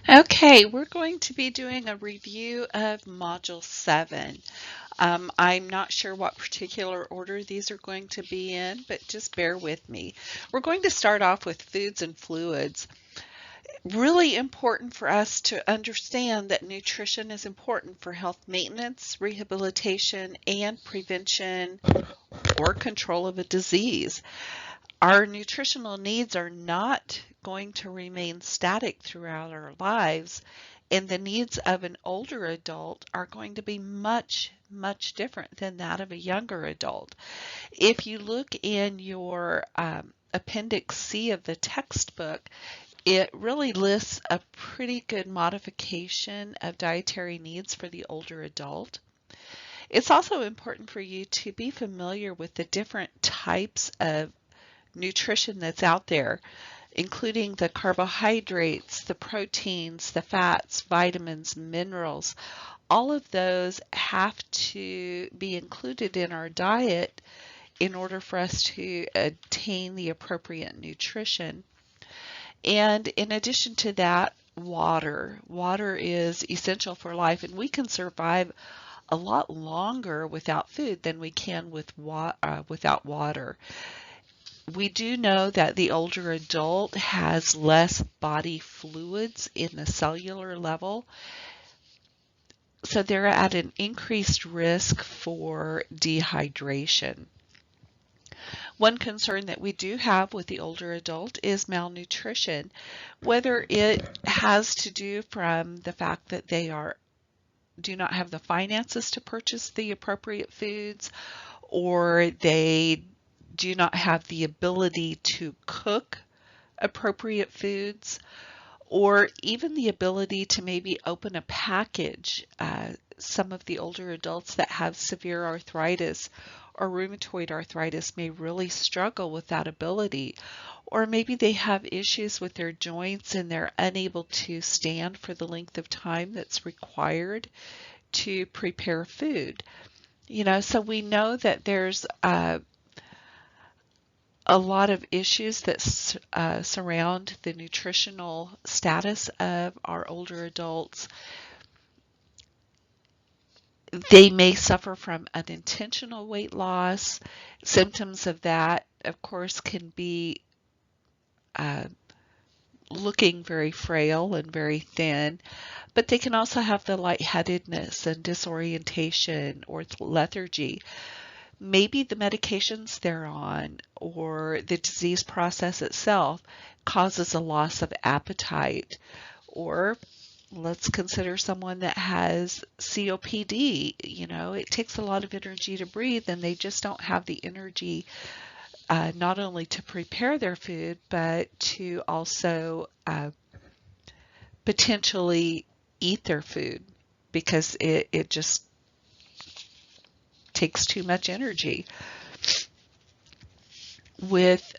Okay, we're going to be doing a review of Module 7. I'm not sure what particular order these are going to be in, but just bear with me. We're going to start off with foods and fluids. Really important for us to understand that nutrition is important for health maintenance, rehabilitation, and prevention or control of a disease. Our nutritional needs are not going to remain static throughout our lives, and the needs of an older adult are going to be much, much different than that of a younger adult. If you look in your Appendix C of the textbook, it really lists a pretty good modification of dietary needs for the older adult. It's also important for you to be familiar with the different types of nutrition that's out there, including the carbohydrates, the proteins, the fats, vitamins, minerals. All of those have to be included in our diet in order for us to attain the appropriate nutrition. And in addition to that, water. Water is essential for life, and we can survive a lot longer without food than we can without water. We do know that the older adult has less body fluids in the cellular level, so they're at an increased risk for dehydration. One concern that we do have with the older adult is malnutrition, whether it has to do from the fact that they do not have the finances to purchase the appropriate foods, or they do not have the ability to cook appropriate foods, or even the ability to maybe open a package. Some of the older adults that have severe arthritis or rheumatoid arthritis may really struggle with that ability. Or maybe they have issues with their joints and they're unable to stand for the length of time that's required to prepare food. So we know that there's a lot of issues that surround the nutritional status of our older adults. They may suffer from unintentional weight loss. Symptoms of that, of course, can be uh, looking very frail and very thin, but they can also have the lightheadedness and disorientation or lethargy. Maybe the medications they're on or the disease process itself causes a loss of appetite. Or let's consider someone that has COPD. It takes a lot of energy to breathe, and they just don't have the energy not only to prepare their food, but to also potentially eat their food because it just takes too much energy. With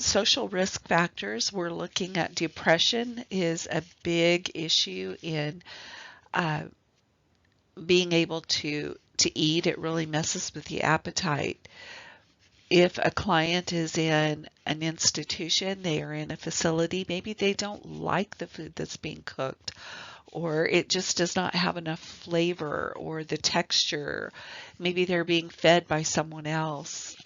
social risk factors, we're looking at depression is a big issue in uh, being able to eat. It really messes with the appetite. If a client is in an institution, they are in a facility, maybe they don't like the food that's being cooked, or it just does not have enough flavor or the texture. Maybe they're being fed by someone else.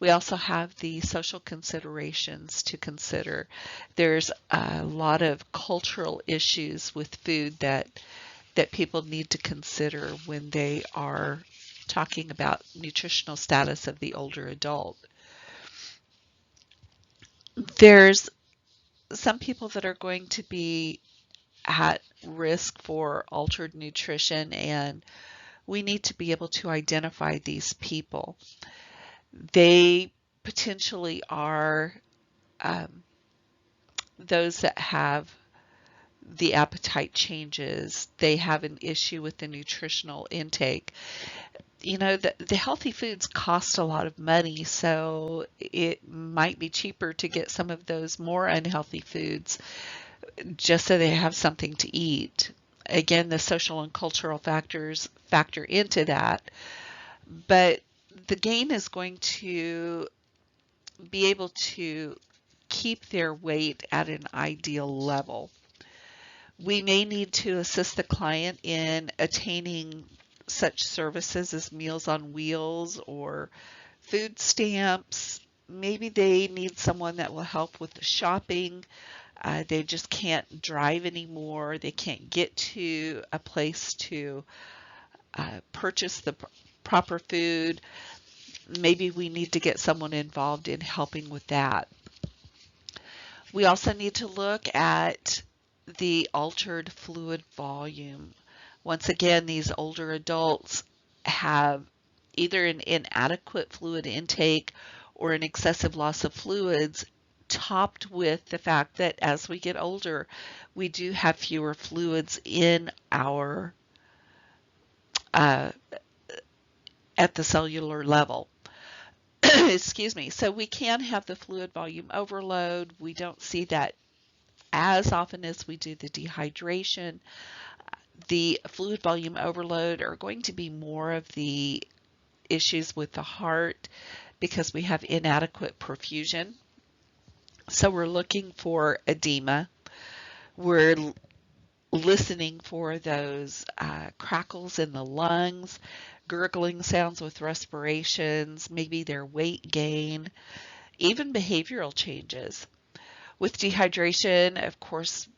We also have the social considerations to consider. There's a lot of cultural issues with food that people need to consider when they are talking about nutritional status of the older adult. There's some people that are going to be at risk for altered nutrition, and we need to be able to identify these people. They potentially are um, those that have the appetite changes, they have an issue with the nutritional intake. The healthy foods cost a lot of money, so it might be cheaper to get some of those more unhealthy foods just so they have something to eat. Again, the social and cultural factors factor into that, but the gain is going to be able to keep their weight at an ideal level. We may need to assist the client in attaining such services as Meals on Wheels or food stamps. Maybe they need someone that will help with the shopping. They just can't drive anymore. They can't get to a place to purchase the proper food. Maybe we need to get someone involved in helping with that. We also need to look at the altered fluid volume. Once again, these older adults have either an inadequate fluid intake or an excessive loss of fluids, topped with the fact that as we get older, we do have fewer fluids in our at the cellular level. Excuse me. So we can have the fluid volume overload. We don't see that as often as we do the dehydration. The fluid volume overload are going to be more of the issues with the heart because we have inadequate perfusion. So we're looking for edema. We're listening for those crackles in the lungs, gurgling sounds with respirations, maybe their weight gain, even behavioral changes. With dehydration, of course,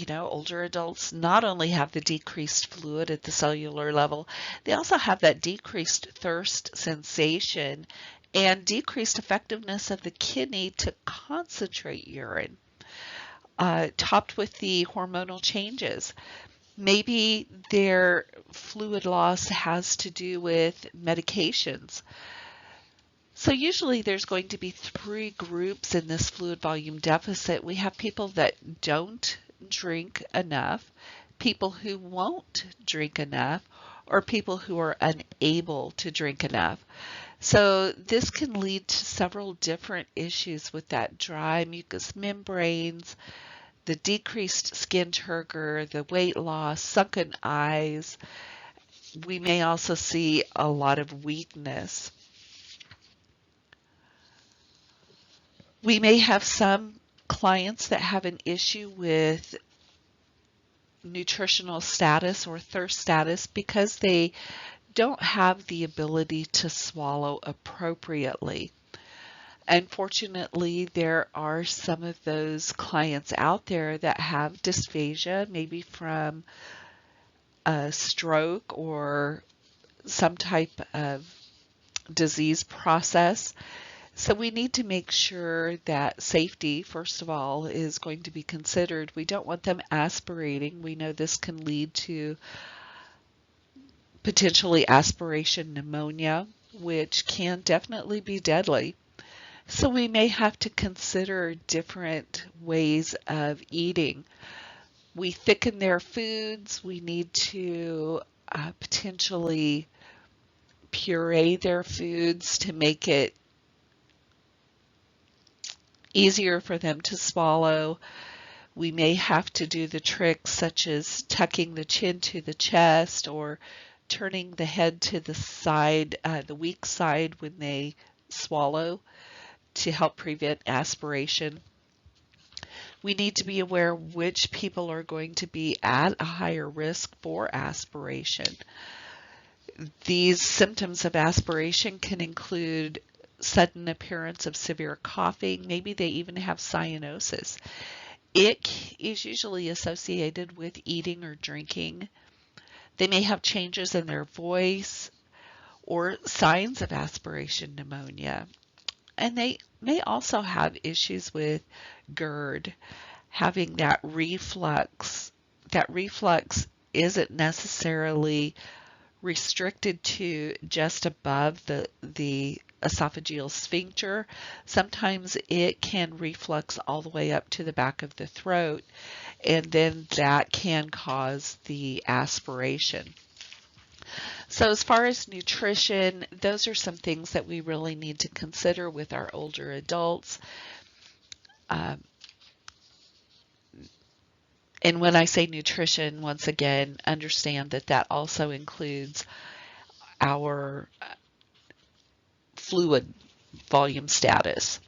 older adults not only have the decreased fluid at the cellular level, they also have that decreased thirst sensation and decreased effectiveness of the kidney to concentrate urine, topped with the hormonal changes. Maybe their fluid loss has to do with medications. So usually there's going to be 3 groups in this fluid volume deficit. We have people that don't drink enough, people who won't drink enough, or people who are unable to drink enough. So this can lead to several different issues with that dry mucous membranes, the decreased skin turgor, the weight loss, sunken eyes. We may also see a lot of weakness. We may have some clients that have an issue with nutritional status or thirst status because they don't have the ability to swallow appropriately. Unfortunately, there are some of those clients out there that have dysphagia, maybe from a stroke or some type of disease process. So we need to make sure that safety, first of all, is going to be considered. We don't want them aspirating. We know this can lead to potentially aspiration pneumonia, which can definitely be deadly. So we may have to consider different ways of eating. We thicken their foods. We need to potentially puree their foods to make it easier for them to swallow. We may have to do the tricks such as tucking the chin to the chest or turning the head to the side, the weak side when they swallow, to help prevent aspiration. We need to be aware which people are going to be at a higher risk for aspiration. These symptoms of aspiration can include sudden appearance of severe coughing. Maybe they even have cyanosis. It is usually associated with eating or drinking. They may have changes in their voice or signs of aspiration pneumonia. And they may also have issues with GERD, having that reflux. That reflux isn't necessarily restricted to just above the esophageal sphincter. Sometimes it can reflux all the way up to the back of the throat, and then that can cause the aspiration. So as far as nutrition, those are some things that we really need to consider with our older adults. And when I say nutrition, once again, understand that that also includes our fluid volume status.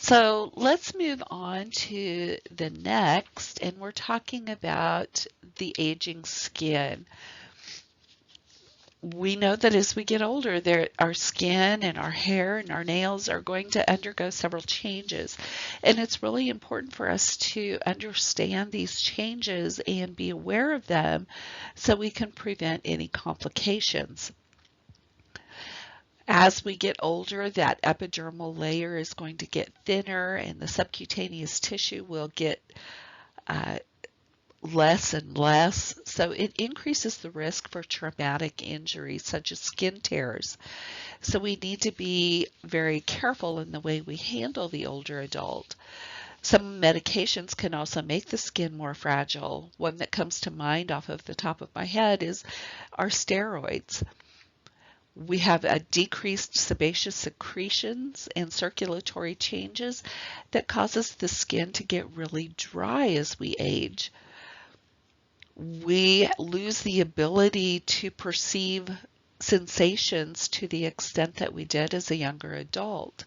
So let's move on to the next, and we're talking about the aging skin. We know that as we get older, our skin and our hair and our nails are going to undergo several changes. And it's really important for us to understand these changes and be aware of them so we can prevent any complications. As we get older, that epidermal layer is going to get thinner and the subcutaneous tissue will get uh, less and less. So it increases the risk for traumatic injuries such as skin tears. So we need to be very careful in the way we handle the older adult. Some medications can also make the skin more fragile. One that comes to mind off of the top of my head is our steroids. We have a decreased sebaceous secretions and circulatory changes that causes the skin to get really dry as we age. We lose the ability to perceive sensations to the extent that we did as a younger adult.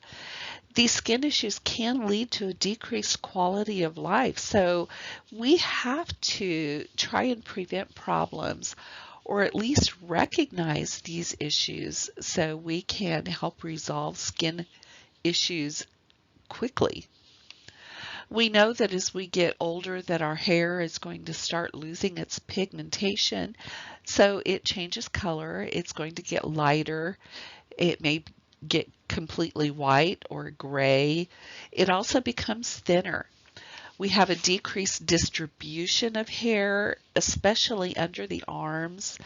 These skin issues can lead to a decreased quality of life, so we have to try and prevent problems or at least recognize these issues so we can help resolve skin issues quickly. We know that as we get older that our hair is going to start losing its pigmentation, so it changes color, it's going to get lighter, it may get completely white or gray. It also becomes thinner. We have a decreased distribution of hair, especially under the arms,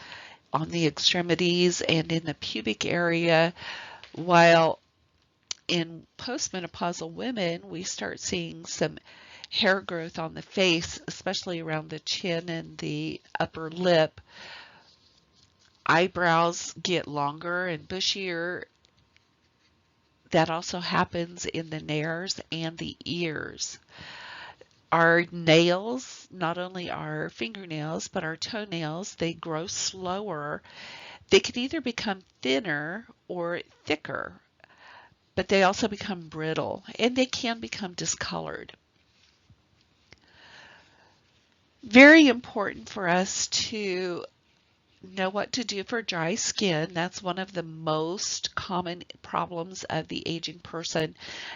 on the extremities, and in the pubic area, while in postmenopausal women, we start seeing some hair growth on the face, especially around the chin and the upper lip. Eyebrows get longer and bushier. That also happens in the nares and the ears. Our nails, not only our fingernails, but our toenails, they grow slower. They can either become thinner or thicker, but they also become brittle and they can become discolored. Very important for us to know what to do for dry skin. That's one of the most common problems of the aging person,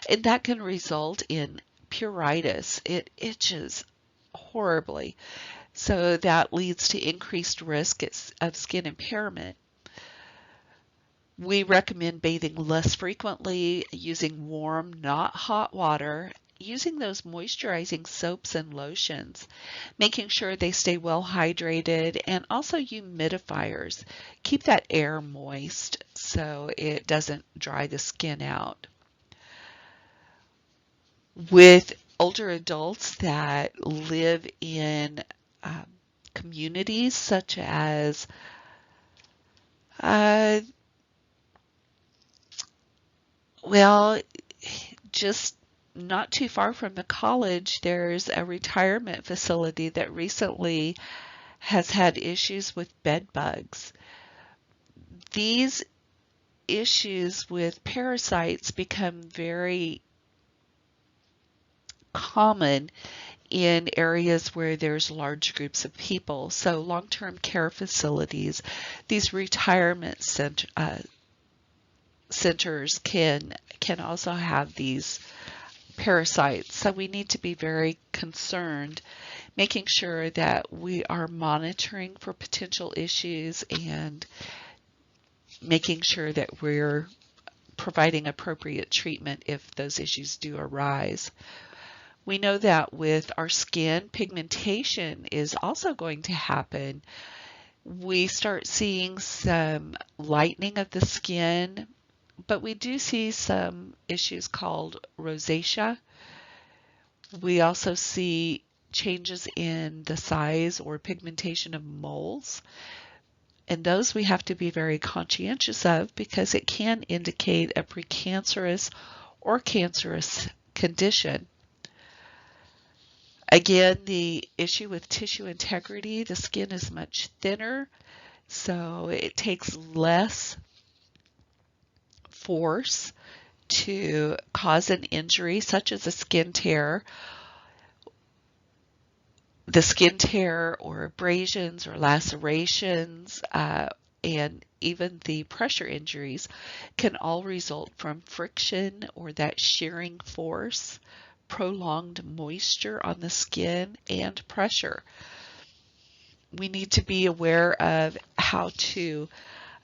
and that can result in pruritus. It itches horribly, so that leads to increased risk of skin impairment. We recommend bathing less frequently, using warm, not hot water, using those moisturizing soaps and lotions, making sure they stay well hydrated, and also humidifiers. Keep that air moist so it doesn't dry the skin out. With older adults that live in communities such as well, just not too far from the college, there's a retirement facility that recently has had issues with bed bugs. These issues with parasites become very common in areas where there's large groups of people. So long-term care facilities, these retirement centers can also have these parasites. So we need to be very concerned, making sure that we are monitoring for potential issues and making sure that we're providing appropriate treatment if those issues do arise. We know that with our skin, pigmentation is also going to happen. We start seeing some lightening of the skin, but we do see some issues called rosacea. We also see changes in the size or pigmentation of moles, and those we have to be very conscientious of because it can indicate a precancerous or cancerous condition. Again, the issue with tissue integrity, the skin is much thinner, so it takes less force to cause an injury such as a skin tear. The skin tear or abrasions or lacerations, and even the pressure injuries can all result from friction or that shearing force, prolonged moisture on the skin, and pressure. We need to be aware of how to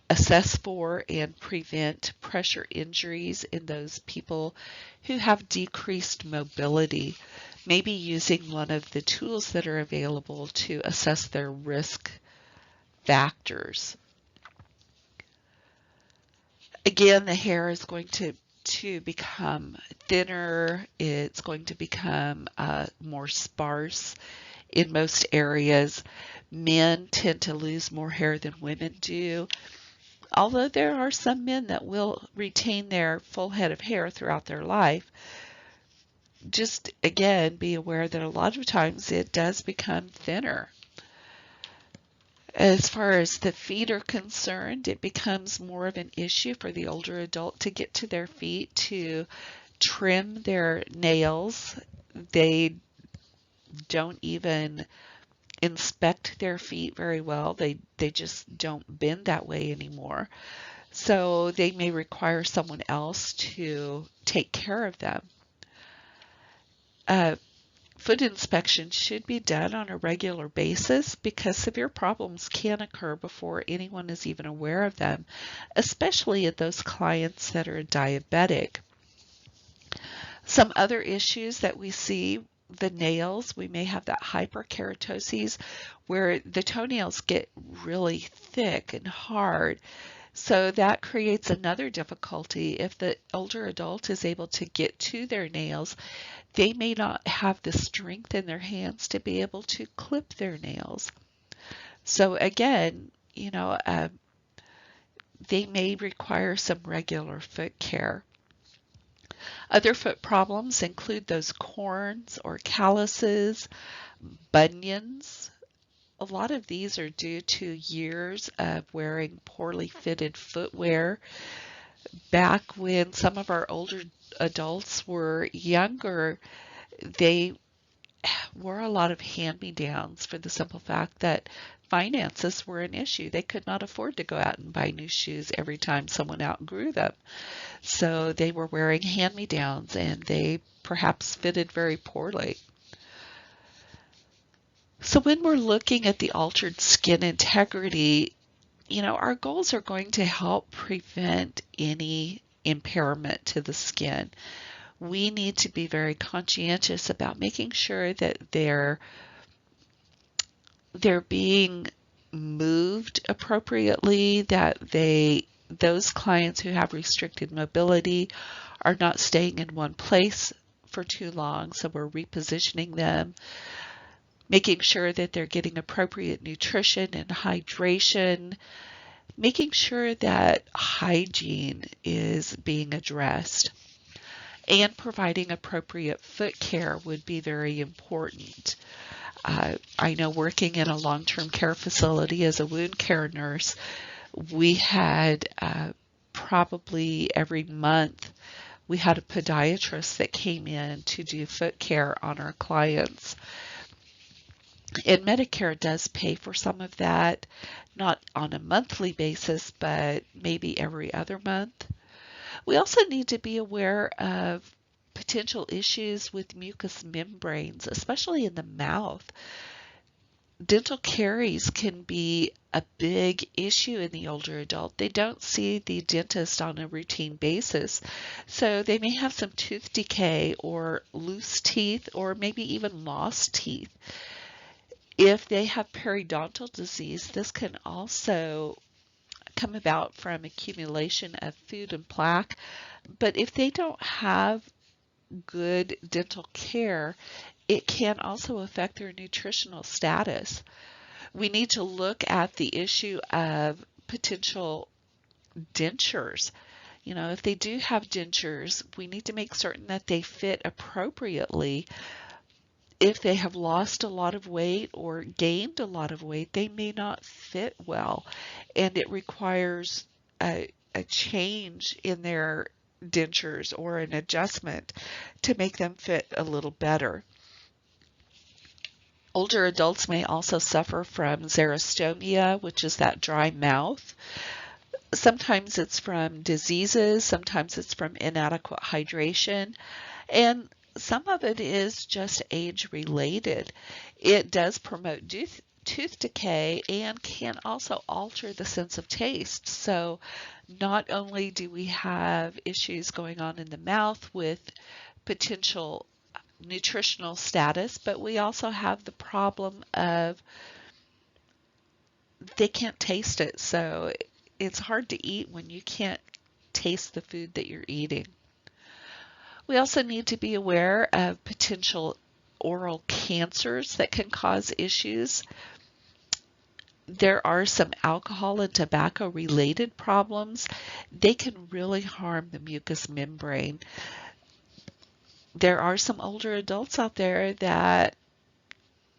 assess for and prevent pressure injuries in those people who have decreased mobility, maybe using one of the tools that are available to assess their risk factors. Again, the hair is going to become thinner. It's going to become more sparse in most areas. Men tend to lose more hair than women do, although there are some men that will retain their full head of hair throughout their life. Just again, be aware that a lot of times it does become thinner. As far as the feet are concerned, it becomes more of an issue for the older adult to get to their feet to trim their nails. They don't even inspect their feet very well. They just don't bend that way anymore. So they may require someone else to take care of them. Foot inspection should be done on a regular basis because severe problems can occur before anyone is even aware of them, especially in those clients that are diabetic. Some other issues that we see, the nails, we may have that hyperkeratosis where the toenails get really thick and hard. So that creates another difficulty. If the older adult is able to get to their nails, they may not have the strength in their hands to be able to clip their nails. So again, they may require some regular foot care. Other foot problems include those corns or calluses, bunions. A lot of these are due to years of wearing poorly fitted footwear. Back when some of our older adults were younger, they wore a lot of hand-me-downs for the simple fact that finances were an issue. They could not afford to go out and buy new shoes every time someone outgrew them. So they were wearing hand-me-downs and they perhaps fitted very poorly. So when we're looking at the altered skin integrity, our goals are going to help prevent any impairment to the skin. We need to be very conscientious about making sure that they're being moved appropriately, that those clients who have restricted mobility are not staying in one place for too long, so we're repositioning them, making sure that they're getting appropriate nutrition and hydration, making sure that hygiene is being addressed, and providing appropriate foot care would be very important. I know working in a long-term care facility as a wound care nurse, we had probably every month we had a podiatrist that came in to do foot care on our clients. And Medicare does pay for some of that, not on a monthly basis, but maybe every other month. We also need to be aware of potential issues with mucous membranes, especially in the mouth. Dental caries can be a big issue in the older adult. They don't see the dentist on a routine basis, so they may have some tooth decay or loose teeth or maybe even lost teeth. If they have periodontal disease, this can also come about from accumulation of food and plaque. But if they don't have good dental care, it can also affect their nutritional status. We need to look at the issue of potential dentures. If they do have dentures, we need to make certain that they fit appropriately. If they have lost a lot of weight or gained a lot of weight, they may not fit well, and it requires a change in their dentures or an adjustment to make them fit a little better. Older adults may also suffer from xerostomia, which is that dry mouth. Sometimes it's from diseases, sometimes it's from inadequate hydration, and some of it is just age related. It does promote tooth decay and can also alter the sense of taste. So not only do we have issues going on in the mouth with potential nutritional status, but we also have the problem of they can't taste it. So it's hard to eat when you can't taste the food that you're eating. We also need to be aware of potential oral cancers that can cause issues. There are some alcohol and tobacco related problems. They can really harm the mucous membrane. There are some older adults out there that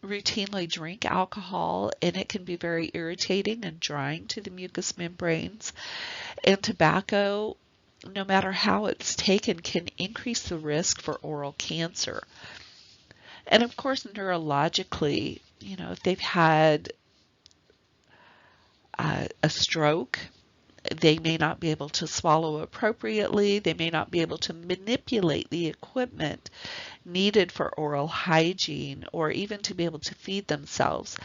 routinely drink alcohol, and it can be very irritating and drying to the mucous membranes. And tobacco, no matter how it's taken, can increase the risk for oral cancer. And of course, neurologically, if they've had a stroke, they may not be able to swallow appropriately. They may not be able to manipulate the equipment needed for oral hygiene or even to be able to feed themselves.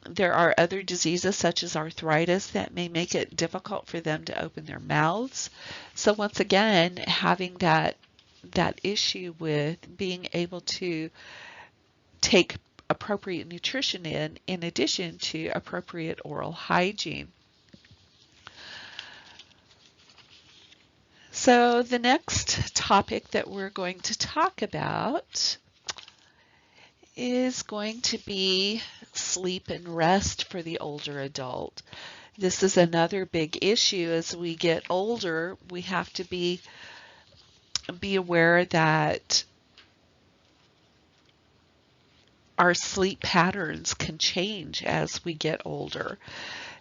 There are other diseases such as arthritis that may make it difficult for them to open their mouths. So once again, having that issue with being able to take appropriate nutrition in addition to appropriate oral hygiene. So the next topic that we're going to talk about is going to be sleep and rest for the older adult. This is another big issue. As we get older, we have to be aware that our sleep patterns can change as we get older.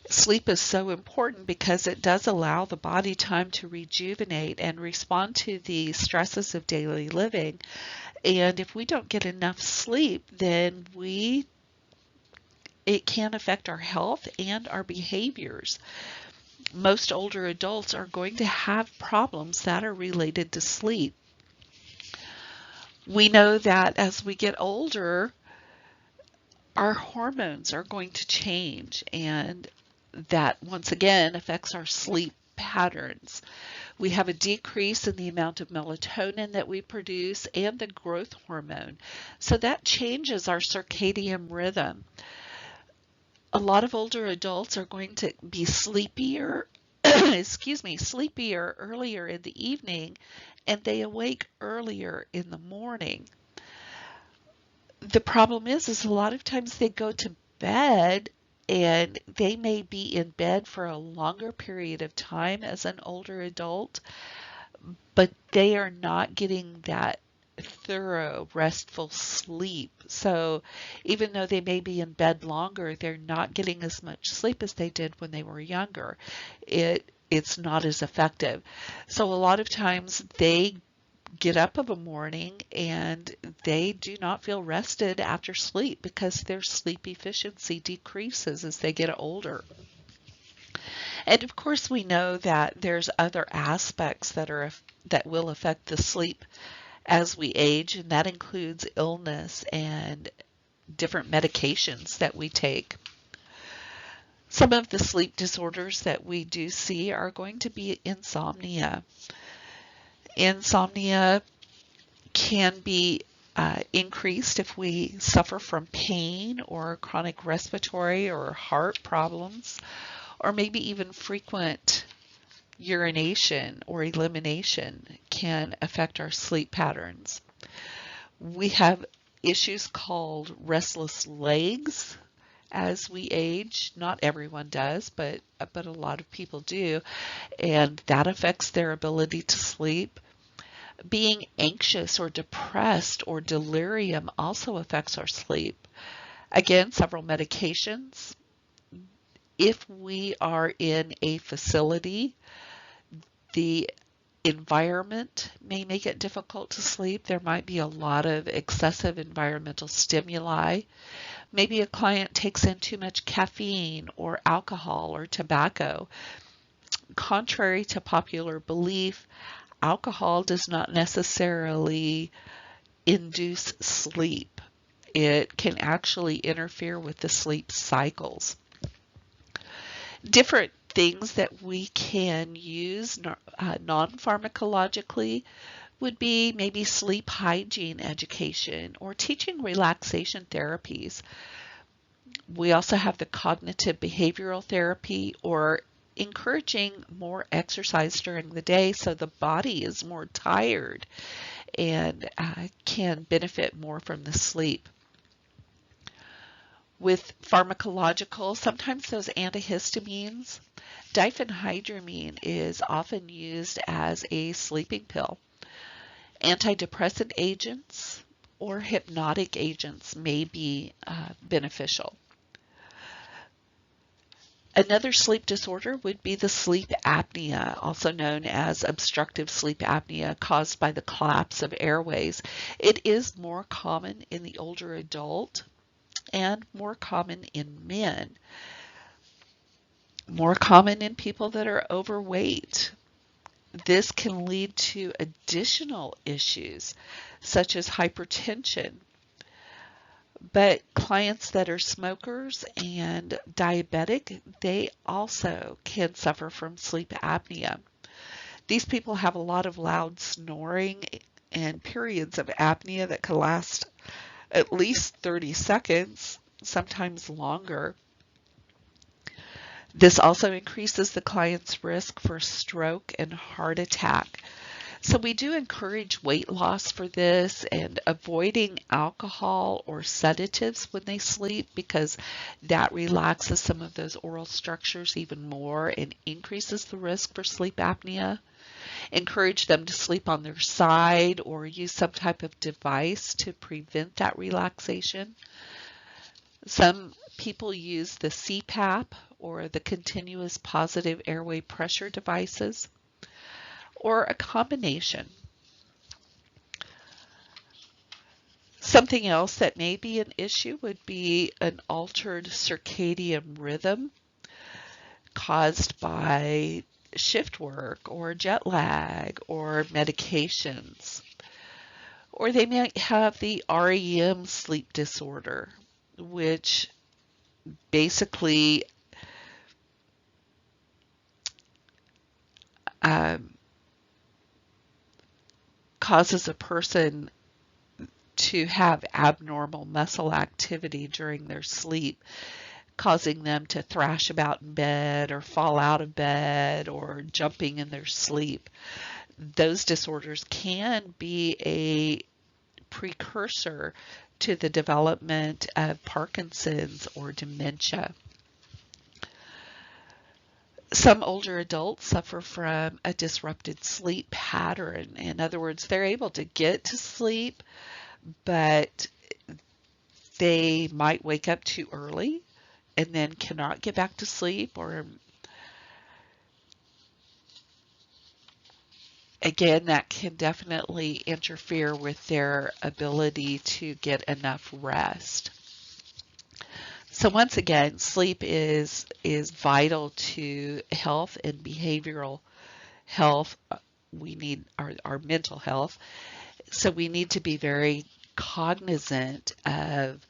Sleep is so important because it does allow the body time to rejuvenate and respond to the stresses of daily living. And if we don't get enough sleep, then it can affect our health and our behaviors. Most older adults are going to have problems that are related to sleep. We know that as we get older, our hormones are going to change, and that once again affects our sleep patterns. We have a decrease in the amount of melatonin that we produce and the growth hormone. So that changes our circadian rhythm. A lot of older adults are going to be sleepier, sleepier earlier in the evening, and they awake earlier in the morning. The problem is a lot of times they go to bed and they may be in bed for a longer period of time as an older adult, but they are not getting that thorough, restful sleep. So even though they may be in bed longer, they're not getting as much sleep as they did when they were younger. It's not as effective. So a lot of times they get up of a morning and they do not feel rested after sleep because their sleep efficiency decreases as they get older. And of course we know that there's other aspects that will affect the sleep as we age, and that includes illness and different medications that we take. Some of the sleep disorders that we do see are going to be insomnia. Insomnia can be increased if we suffer from pain or chronic respiratory or heart problems, or maybe even frequent urination or elimination can affect our sleep patterns. We have issues called restless legs as we age. Not everyone does, but a lot of people do, and that affects their ability to sleep. Being anxious or depressed or delirium also affects our sleep. Again, several medications. If we are in a facility, the environment may make it difficult to sleep. There might be a lot of excessive environmental stimuli. Maybe a client takes in too much caffeine or alcohol or tobacco. Contrary to popular belief, alcohol does not necessarily induce sleep. It can actually interfere with the sleep cycles. Different things that we can use non-pharmacologically would be maybe sleep hygiene education or teaching relaxation therapies. We also have the cognitive behavioral therapy or encouraging more exercise during the day so the body is more tired and can benefit more from the sleep. With pharmacological, sometimes those antihistamines, diphenhydramine is often used as a sleeping pill. Antidepressant agents or hypnotic agents may be beneficial. Another sleep disorder would be the sleep apnea, also known as obstructive sleep apnea, caused by the collapse of airways. It is more common in the older adult and more common in men. More common in people that are overweight. This can lead to additional issues such as hypertension. But clients that are smokers and diabetic, they also can suffer from sleep apnea. These people have a lot of loud snoring and periods of apnea that can last at least 30 seconds, sometimes longer. This also increases the client's risk for stroke and heart attack. So we do encourage weight loss for this and avoiding alcohol or sedatives when they sleep because that relaxes some of those oral structures even more and increases the risk for sleep apnea. Encourage them to sleep on their side or use some type of device to prevent that relaxation. Some people use the CPAP or the continuous positive airway pressure devices, or a combination. Something else that may be an issue would be an altered circadian rhythm caused by shift work or jet lag or medications. Or they might have the REM sleep disorder, which basically causes a person to have abnormal muscle activity during their sleep, causing them to thrash about in bed or fall out of bed or jumping in their sleep. Those disorders can be a precursor to the development of Parkinson's or dementia. Some older adults suffer from a disrupted sleep pattern. In other words, they're able to get to sleep, but they might wake up too early and then cannot get back to sleep, or again, that can definitely interfere with their ability to get enough rest. So once again, sleep is vital to health and behavioral health. We need our mental health. So we need to be very cognizant of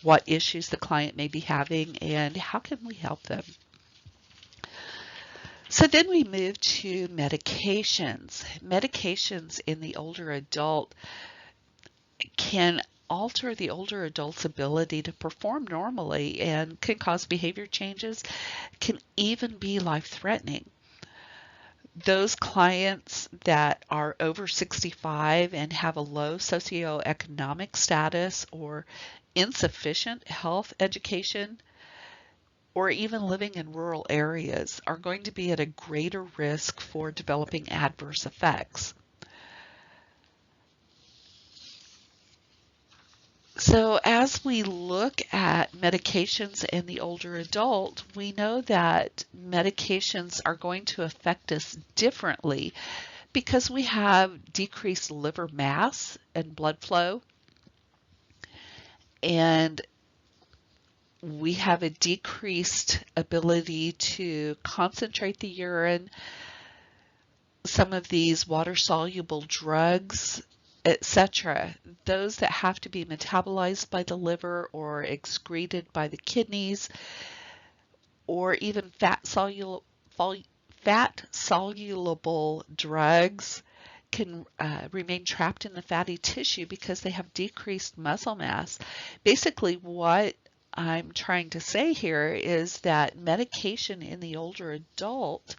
what issues the client may be having and how can we help them. So then we move to medications. Medications in the older adult can alter the older adult's ability to perform normally and can cause behavior changes, can even be life-threatening. Those clients that are over 65 and have a low socioeconomic status or insufficient health education or even living in rural areas are going to be at a greater risk for developing adverse effects. So as we look at medications in the older adult, we know that medications are going to affect us differently because we have decreased liver mass and blood flow, and we have a decreased ability to concentrate the urine. Some of these water-soluble drugs, etc., those that have to be metabolized by the liver or excreted by the kidneys, or even fat-soluble drugs can remain trapped in the fatty tissue because they have decreased muscle mass. Basically, what I'm trying to say here is that medication in the older adult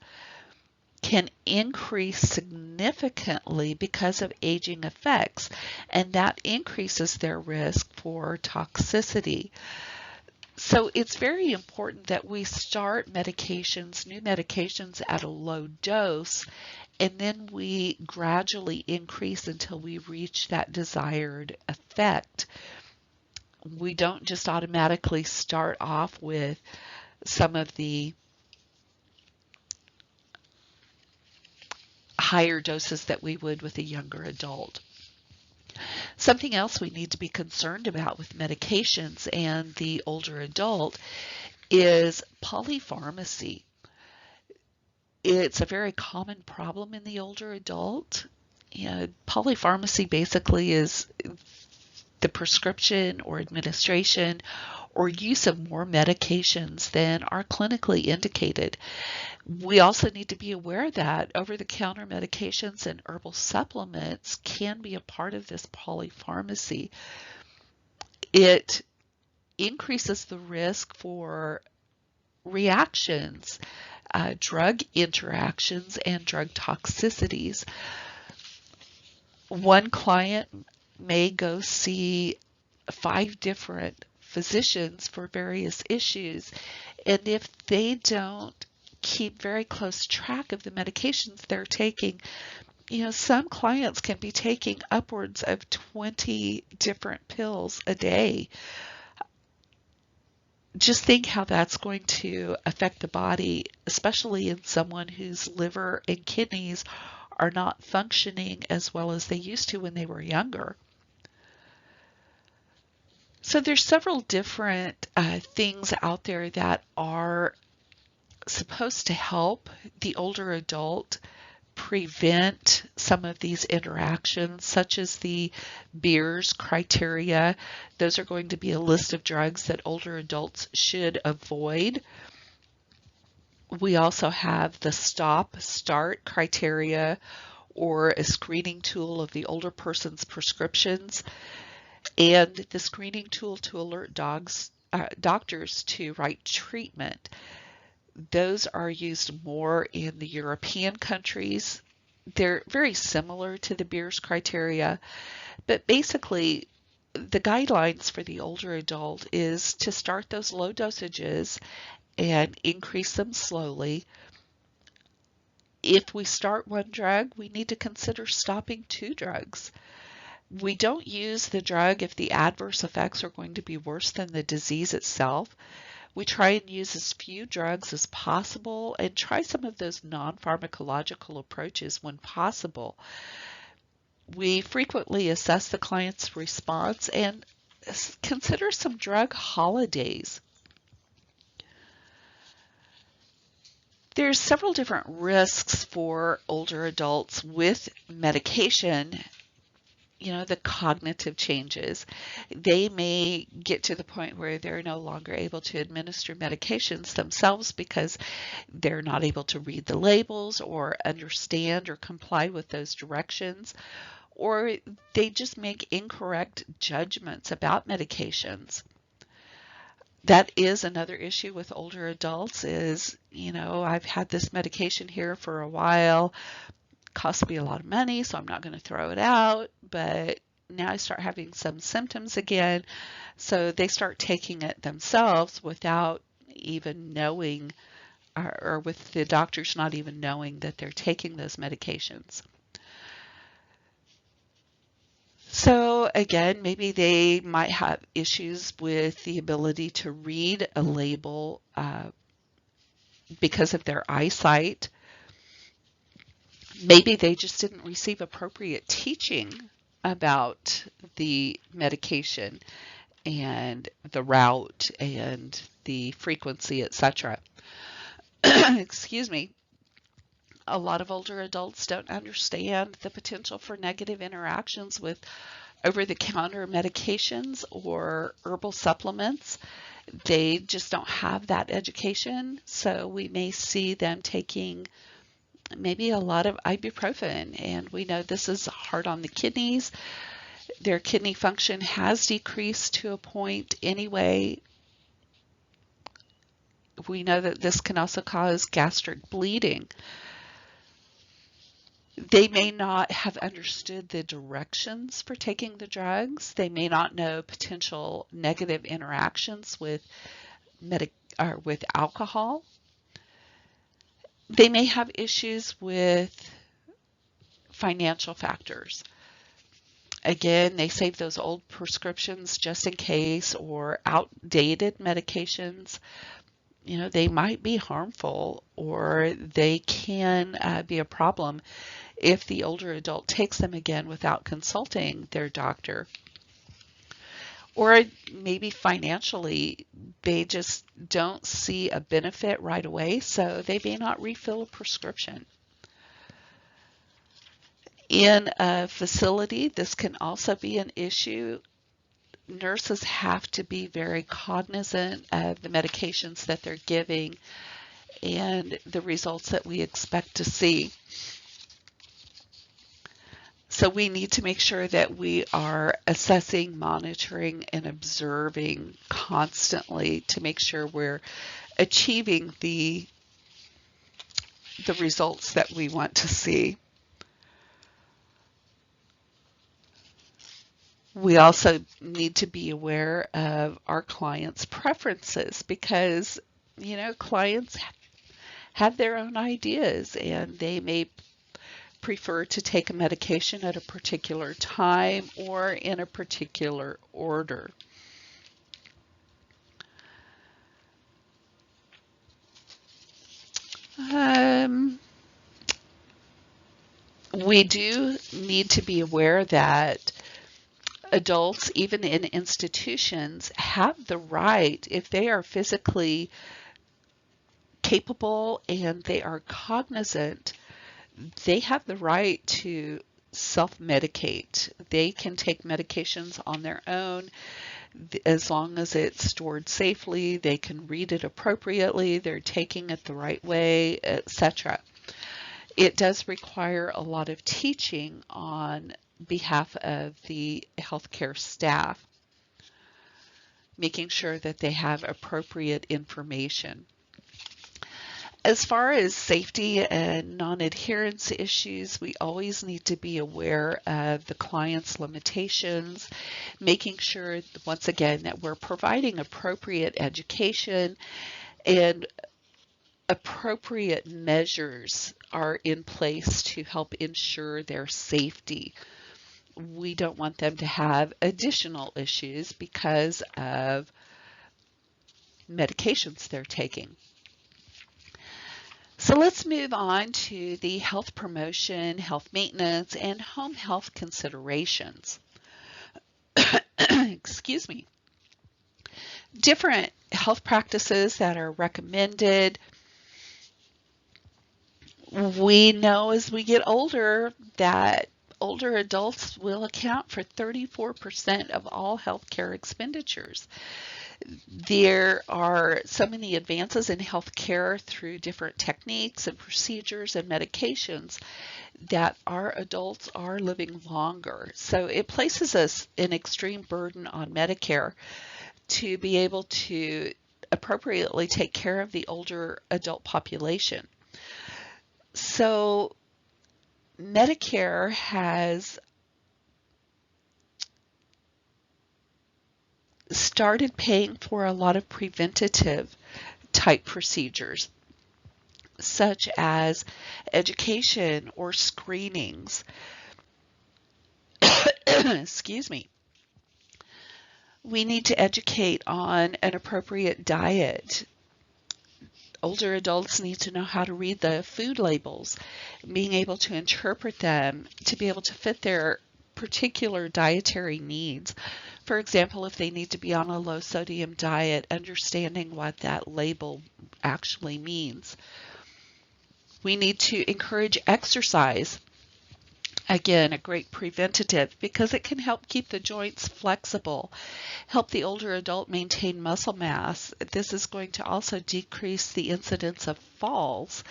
can increase significantly because of aging effects, and that increases their risk for toxicity. So it's very important that we start medications, new medications, at a low dose, and then we gradually increase until we reach that desired effect. We don't just automatically start off with some of the higher doses that we would with a younger adult. Something else we need to be concerned about with medications and the older adult is polypharmacy. It's a very common problem in the older adult. Polypharmacy basically is the prescription or administration or use of more medications than are clinically indicated. We also need to be aware that over-the-counter medications and herbal supplements can be a part of this polypharmacy. It increases the risk for reactions, drug interactions, and drug toxicities. One client may go see 5 different physicians for various issues, and if they don't keep very close track of the medications they're taking, some clients can be taking upwards of 20 different pills a day. Just think how that's going to affect the body, especially in someone whose liver and kidneys are not functioning as well as they used to when they were younger. So there's several different things out there that are supposed to help the older adult prevent some of these interactions, such as the Beers criteria. Those are going to be a list of drugs that older adults should avoid. We also have the stop-start criteria, or a screening tool of the older person's prescriptions, and the screening tool to alert doctors to right treatment. Those are used more in the European countries. They're very similar to the Beers criteria, but basically the guidelines for the older adult is to start those low dosages and increase them slowly. If we start one drug, we need to consider stopping 2 drugs. We don't use the drug if the adverse effects are going to be worse than the disease itself. We try and use as few drugs as possible and try some of those non-pharmacological approaches when possible. We frequently assess the client's response and consider some drug holidays. There's several different risks for older adults with medication. The cognitive changes. They may get to the point where they're no longer able to administer medications themselves because they're not able to read the labels or understand or comply with those directions, or they just make incorrect judgments about medications. That is another issue with older adults is, I've had this medication here for a while, cost me a lot of money, so I'm not going to throw it out, but now I start having some symptoms again, so they start taking it themselves without even knowing, or with the doctors not even knowing that they're taking those medications. So again, maybe they might have issues with the ability to read a label because of their eyesight. Maybe they just didn't receive appropriate teaching about the medication and the route and the frequency, etc. Excuse me. A lot of older adults don't understand the potential for negative interactions with over-the-counter medications or herbal supplements. They just don't have that education, so we may see them taking maybe a lot of ibuprofen, and we know this is hard on the kidneys. Their kidney function has decreased to a point anyway. We know that this can also cause gastric bleeding. They may not have understood the directions for taking the drugs. They may not know potential negative interactions with with alcohol. They may have issues with financial factors. Again, they save those old prescriptions just in case, or outdated medications. You know, they might be harmful, or they can be a problem if the older adult takes them again without consulting their doctor. Or maybe financially, they just don't see a benefit right away, so they may not refill a prescription. In a facility, this can also be an issue. Nurses have to be very cognizant of the medications that they're giving and the results that we expect to see. So we need to make sure that we are assessing, monitoring, and observing constantly to make sure we're achieving the results that we want to see. We also need to be aware of our clients' preferences because, you know, clients have their own ideas and they may prefer to take a medication at a particular time or in a particular order. We do need to be aware that adults, even in institutions, have the right, if they are physically capable and they are cognizant, they have the right to self-medicate. They can take medications on their own as long as it's stored safely, they can read it appropriately, they're taking it the right way, etc. It does require a lot of teaching on behalf of the healthcare staff, making sure that they have appropriate information. As far as safety and non-adherence issues, we always need to be aware of the client's limitations, making sure, once again, that we're providing appropriate education and appropriate measures are in place to help ensure their safety. We don't want them to have additional issues because of medications they're taking. So let's move on to the health promotion, health maintenance, and home health considerations. Excuse me. Different health practices that are recommended. We know as we get older that older adults will account for 34% of all healthcare expenditures. There are so many advances in healthcare through different techniques and procedures and medications that our adults are living longer. So it places us an extreme burden on Medicare to be able to appropriately take care of the older adult population. So Medicare has started paying for a lot of preventative type procedures, such as education or screenings. Excuse me. We need to educate on an appropriate diet. Older adults need to know how to read the food labels, being able to interpret them to be able to fit their particular dietary needs. For example, if they need to be on a low sodium diet, understanding what that label actually means. We need to encourage exercise. Again, a great preventative because it can help keep the joints flexible, help the older adult maintain muscle mass. This is going to also decrease the incidence of falls.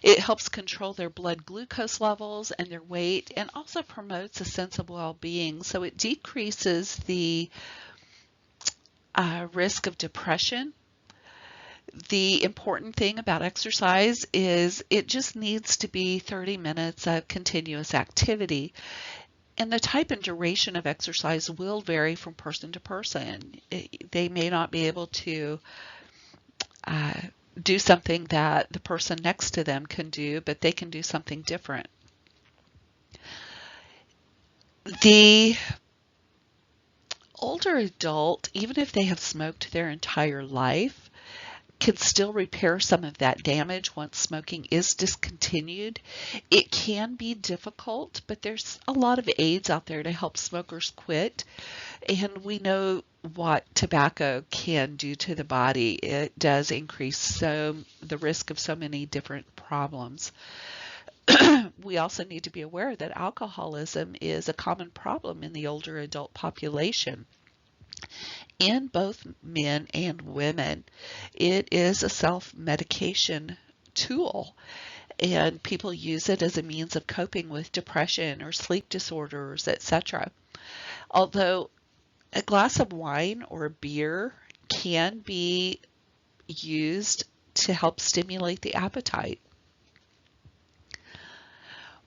It helps control their blood glucose levels and their weight, and also promotes a sense of well-being. So it decreases the risk of depression. The important thing about exercise is it just needs to be 30 minutes of continuous activity. And the type and duration of exercise will vary from person to person. They may not be able to do something that the person next to them can do, but they can do something different. The older adult, even if they have smoked their entire life, can still repair some of that damage once smoking is discontinued. It can be difficult, but there's a lot of aids out there to help smokers quit. And we know what tobacco can do to the body. It does increase the risk of so many different problems. We also need to be aware that alcoholism is a common problem in the older adult population. In both men and women, it is a self-medication tool, and people use it as a means of coping with depression or sleep disorders, etc. Although a glass of wine or beer can be used to help stimulate the appetite.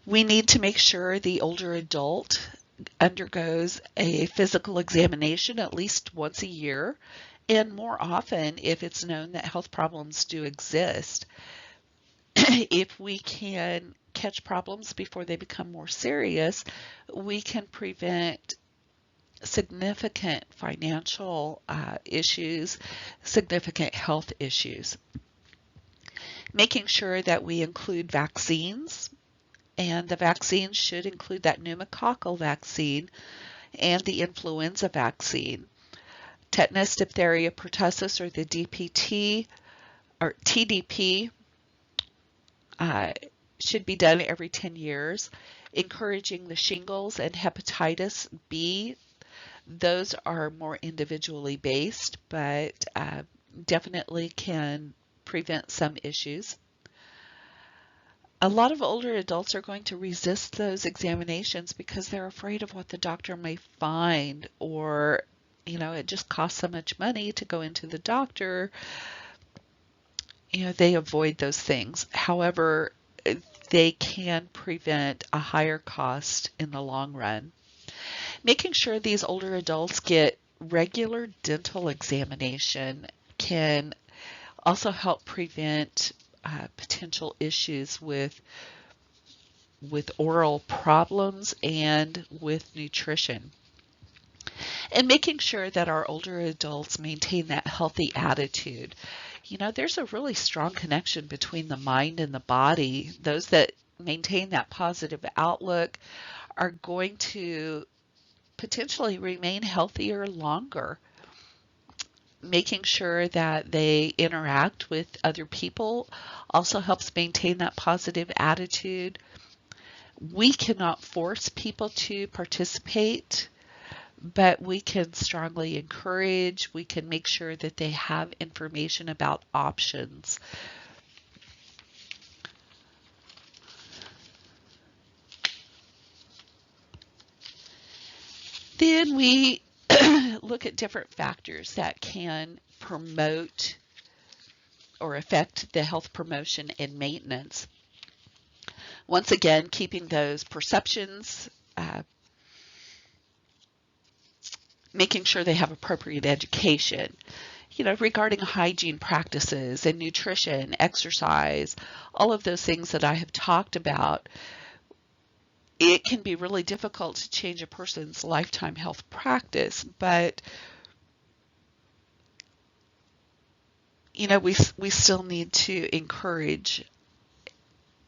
We need to make sure the older adult undergoes a physical examination at least once a year, and more often if it's known that health problems do exist. If we can catch problems before they become more serious, we can prevent significant financial issues, significant health issues. Making sure that we include vaccines, and the vaccine should include that pneumococcal vaccine and the influenza vaccine. Tetanus, diphtheria, pertussis, or the DPT or TDP should be done every 10 years. Encouraging the shingles and hepatitis B, those are more individually based, but definitely can prevent some issues. A lot of older adults are going to resist those examinations because they're afraid of what the doctor may find, or, it just costs so much money to go into the doctor. They avoid those things. However, they can prevent a higher cost in the long run. Making sure these older adults get regular dental examination can also help prevent potential issues with oral problems and with nutrition. And making sure that our older adults maintain that healthy attitude. There's a really strong connection between the mind and the body. Those that maintain that positive outlook are going to potentially remain healthier longer. Making sure that they interact with other people also helps maintain that positive attitude. We cannot force people to participate, but we can strongly encourage. We can make sure that they have information about options. Then we look at different factors that can promote or affect the health promotion and maintenance. Once again, keeping those perceptions, making sure they have appropriate education, regarding hygiene practices and nutrition, exercise, all of those things that I have talked about. it can be really difficult to change a person's lifetime health practice, but we still need to encourage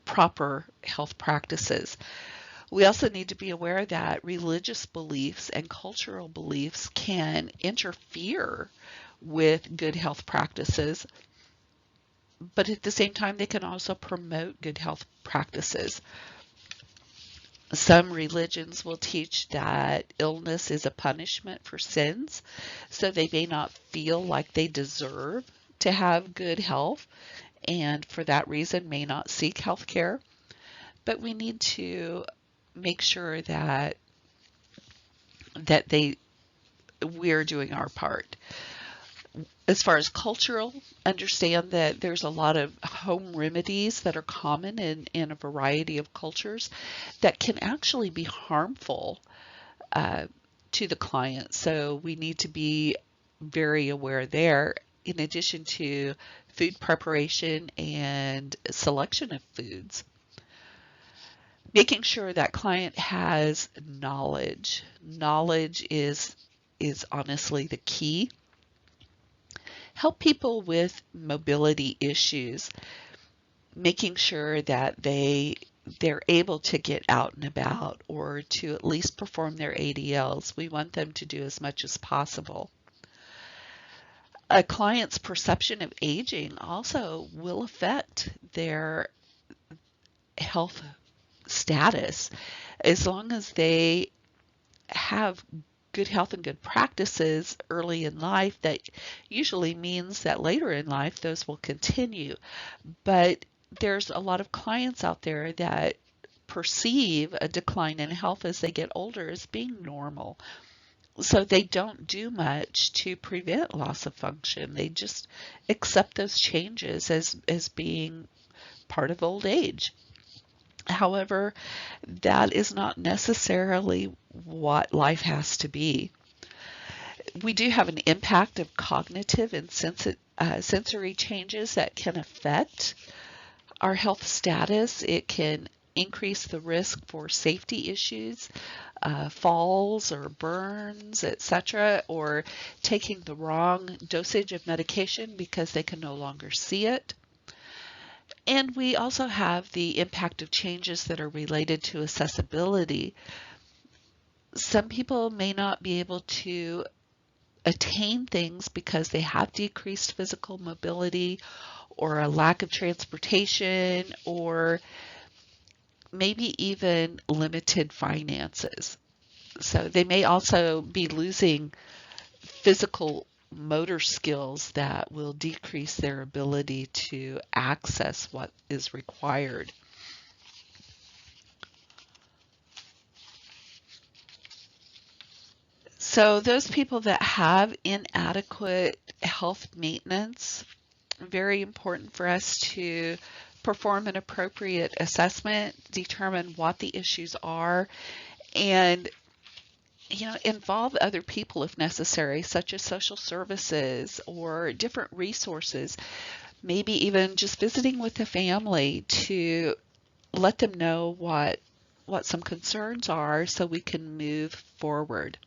proper health practices. We also need to be aware that religious beliefs and cultural beliefs can interfere with good health practices, but at the same time, they can also promote good health practices. Some religions will teach that illness is a punishment for sins, so they may not feel like they deserve to have good health, and for that reason may not seek health care. But we need to make sure that we're doing our part. As far as cultural, understand that there's a lot of home remedies that are common in a variety of cultures that can actually be harmful to the client. So we need to be very aware there, in addition to food preparation and selection of foods. Making sure that client has knowledge. Knowledge is honestly the key. Help people with mobility issues, making sure that they're able to get out and about or to at least perform their ADLs. We want them to do as much as possible. A client's perception of aging also will affect their health status. As long as they have good health and good practices early in life, that usually means that later in life those will continue. But there's a lot of clients out there that perceive a decline in health as they get older as being normal. So they don't do much to prevent loss of function. They just accept those changes as being part of old age. However, that is not necessarily what life has to be. We do have an impact of cognitive and sensory changes that can affect our health status. It can increase the risk for safety issues, falls or burns, etc., or taking the wrong dosage of medication because they can no longer see it. And we also have the impact of changes that are related to accessibility. Some people may not be able to attain things because they have decreased physical mobility or a lack of transportation or maybe even limited finances. So they may also be losing physical motor skills that will decrease their ability to access what is required. So those people that have inadequate health maintenance, very important for us to perform an appropriate assessment, determine what the issues are, and involve other people if necessary, such as social services or different resources, maybe even just visiting with the family to let them know what some concerns are so we can move forward.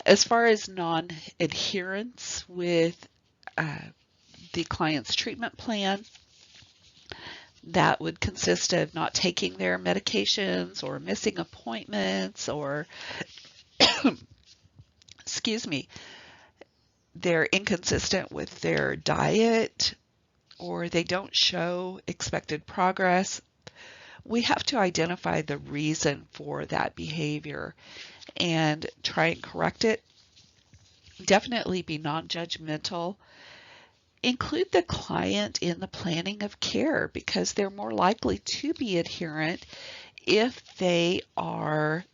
As far as non-adherence with the client's treatment plan, that would consist of not taking their medications or missing appointments or excuse me, they're inconsistent with their diet or they don't show expected progress. We have to identify the reason for that behavior and try and correct it. Definitely be non-judgmental. Include the client in the planning of care because they're more likely to be adherent if they are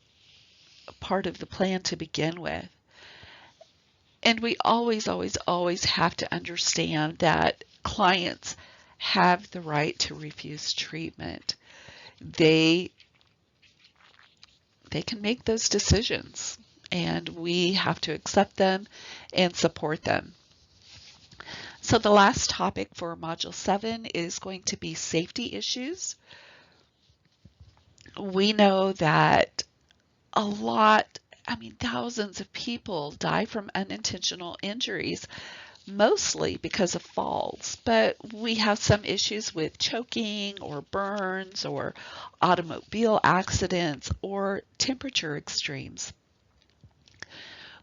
part of the plan to begin with. And we always, always, always have to understand that clients have the right to refuse treatment. They can make those decisions, and we have to accept them and support them. So the last topic for Module 7 is going to be safety issues. We know that a lot, thousands of people die from unintentional injuries, mostly because of falls, but we have some issues with choking or burns or automobile accidents or temperature extremes.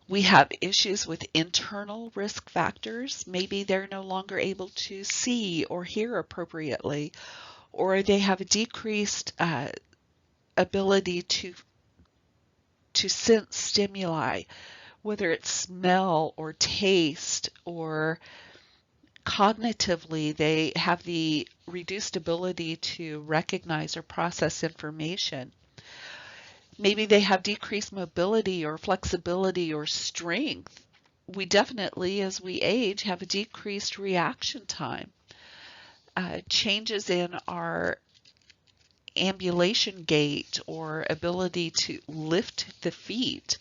We have issues with internal risk factors. Maybe they're no longer able to see or hear appropriately, or they have a decreased ability to sense stimuli, whether it's smell or taste, or cognitively they have the reduced ability to recognize or process information. Maybe they have decreased mobility or flexibility or strength. We definitely, as we age, have a decreased reaction time. Changes in our ambulation gait or ability to lift the feet.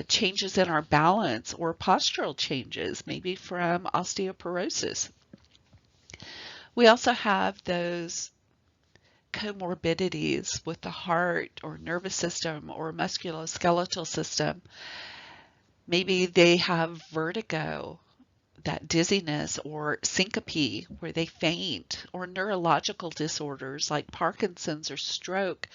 Changes in our balance or postural changes, maybe from osteoporosis. We also have those comorbidities with the heart or nervous system or musculoskeletal system. Maybe they have vertigo, that dizziness, or syncope where they faint, or neurological disorders like Parkinson's or stroke,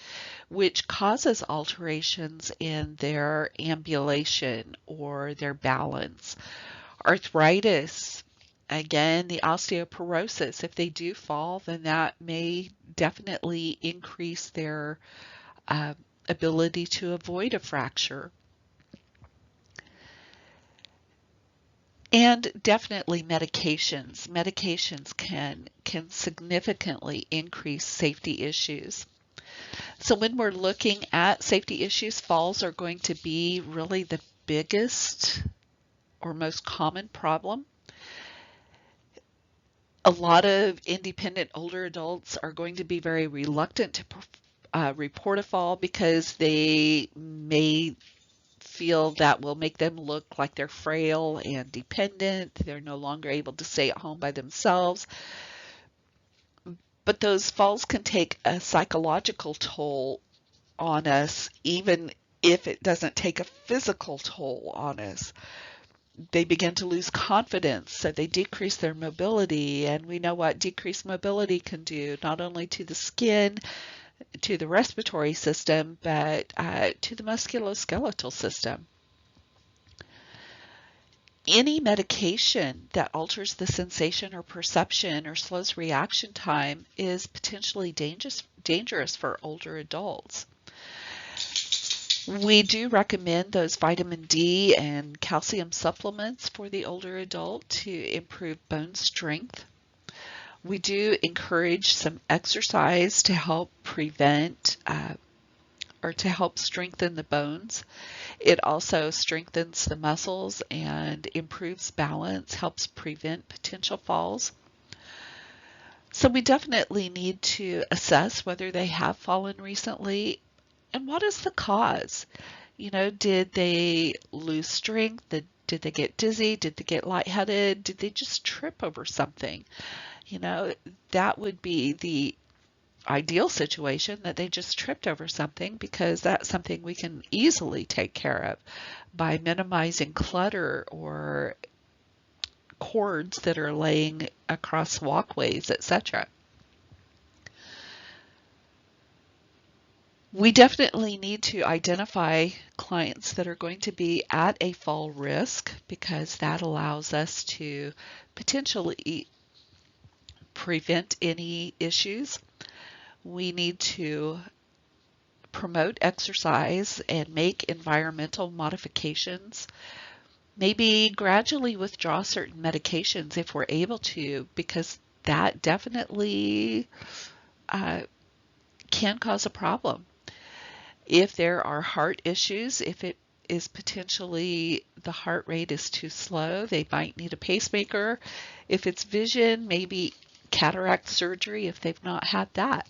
which causes alterations in their ambulation or their balance. Arthritis, again, the osteoporosis, if they do fall, then that may definitely increase their ability to avoid a fracture. And definitely medications. Medications can significantly increase safety issues. So when we're looking at safety issues, falls are going to be really the biggest or most common problem. A lot of independent older adults are going to be very reluctant to report a fall because they may feel that will make them look like they're frail and dependent. They're no longer able to stay at home by themselves. But those falls can take a psychological toll on us, even if it doesn't take a physical toll on us. They begin to lose confidence, so they decrease their mobility, and we know what decreased mobility can do, not only to the skin, to the respiratory system, but to the musculoskeletal system. Any medication that alters the sensation or perception or slows reaction time is potentially dangerous for older adults. We do recommend those vitamin D and calcium supplements for the older adult to improve bone strength. We do encourage some exercise to help prevent or to help strengthen the bones. It also strengthens the muscles and improves balance, helps prevent potential falls. So we definitely need to assess whether they have fallen recently and what is the cause. Did they lose strength? Did they get dizzy? Did they get lightheaded? Did they just trip over something? That would be the ideal situation, that they just tripped over something, because that's something we can easily take care of by minimizing clutter or cords that are laying across walkways, etc. We definitely need to identify clients that are going to be at a fall risk, because that allows us to potentially prevent any issues. We need to promote exercise and make environmental modifications. Maybe gradually withdraw certain medications if we're able to, because that definitely can cause a problem. If there are heart issues, if it is potentially the heart rate is too slow, they might need a pacemaker. If it's vision, maybe cataract surgery if they've not had that.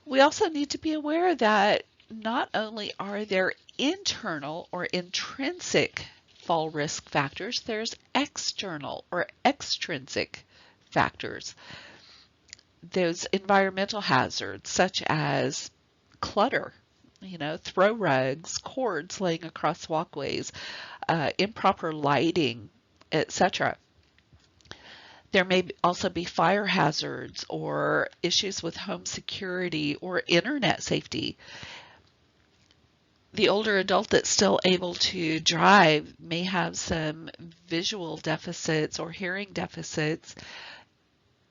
We also need to be aware that not only are there internal or intrinsic fall risk factors, there's external or extrinsic factors. those environmental hazards such as clutter, throw rugs, cords laying across walkways, improper lighting, etc. There may also be fire hazards or issues with home security or internet safety. The older adult that's still able to drive may have some visual deficits or hearing deficits,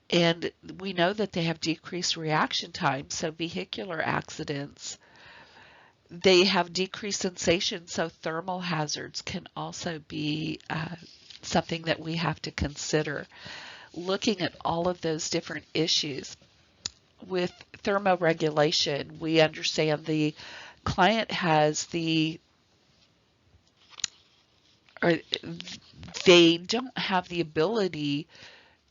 and we know that they have decreased reaction time, so vehicular accidents. They have decreased sensation, so thermal hazards can also be something that we have to consider. Looking at all of those different issues. With thermoregulation, we understand the client has or they don't have the ability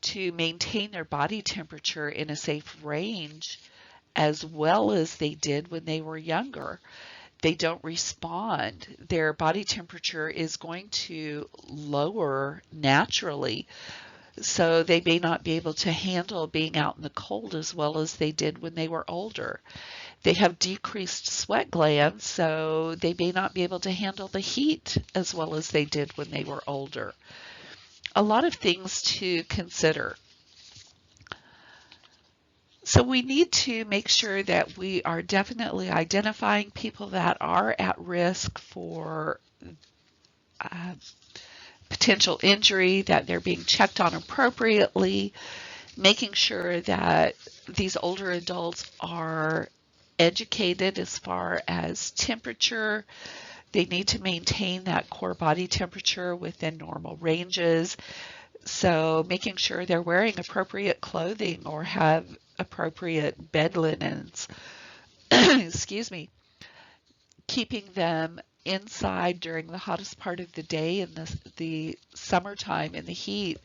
to maintain their body temperature in a safe range as well as they did when they were younger. They don't respond. Their body temperature is going to lower naturally. So they may not be able to handle being out in the cold as well as they did when they were older. They have decreased sweat glands, so they may not be able to handle the heat as well as they did when they were older. A lot of things to consider. So we need to make sure that we are definitely identifying people that are at risk for potential injury, that they're being checked on appropriately, making sure that these older adults are educated as far as temperature. They need to maintain that core body temperature within normal ranges. So making sure they're wearing appropriate clothing or have appropriate bed linens. Excuse me. Keeping them inside during the hottest part of the day in the summertime in the heat,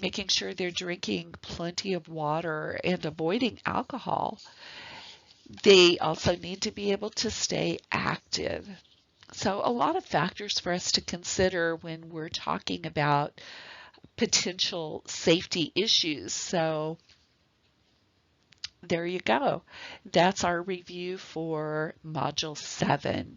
making sure they're drinking plenty of water and avoiding alcohol. They also need to be able to stay active. So a lot of factors for us to consider when we're talking about potential safety issues. So there you go. That's our review for Module 7.